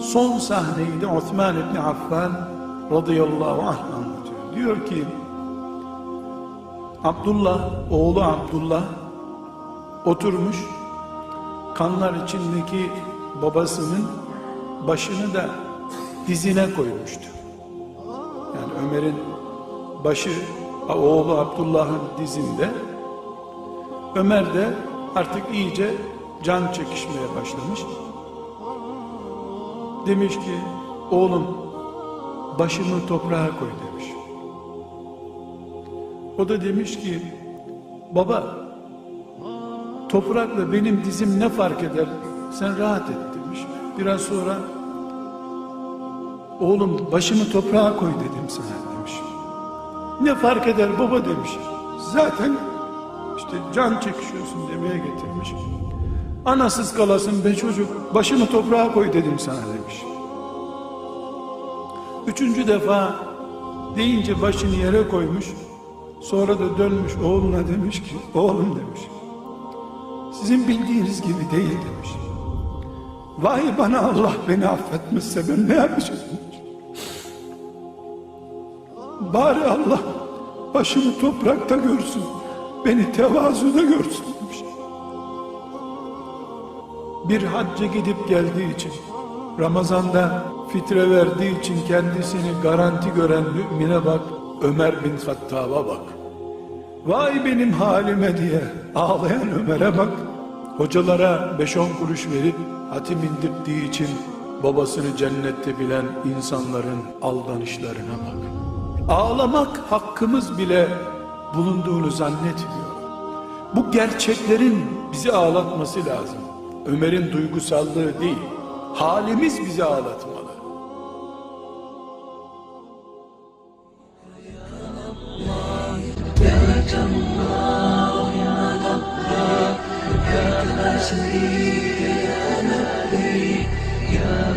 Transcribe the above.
son sahneyi de Osman İbni Affan radıyallahu anh anlatıyor. Diyor ki, oğlu Abdullah oturmuş, kanlar içindeki babasının başını da dizine koymuştu. Yani Ömer'in başı oğlu Abdullah'ın dizinde. Ömer de artık iyice can çekişmeye başlamış. Demiş ki, oğlum başımı toprağa koy demiş. O da demiş ki, baba toprakla benim dizim ne fark eder, sen rahat et demiş. Biraz sonra, oğlum başımı toprağa koy dedim sana demiş. Ne fark eder baba demiş. Zaten işte can çekişiyorsun demeye getirmiş. Anasız kalasın be çocuk, başımı toprağa koy dedim sana demiş. Üçüncü defa deyince başını yere koymuş. Sonra da dönmüş oğluna demiş ki, oğlum demiş, sizin bildiğiniz gibi değil demiş. Vay bana, Allah beni affetmezse ben ne yapacağım demiş. Bari Allah başımı toprakta görsün, beni tevazuda görsün demiş. Bir hacca gidip geldiği için, Ramazan'da fitre verdiği için kendisini garanti gören mümine bak, Ömer bin Hattab'a bak. Vay benim halime diye ağlayan Ömer'e bak. Hocalara 5-10 kuruş verip hatim indirttiği için babasını cennette bilen insanların aldanışlarına bak. Ağlamak hakkımız bile bulunduğunu zannetmiyor. Bu gerçeklerin bizi ağlatması lazım. Ömer'in duygusallığı değil, halimiz bizi ağlatmalı. يا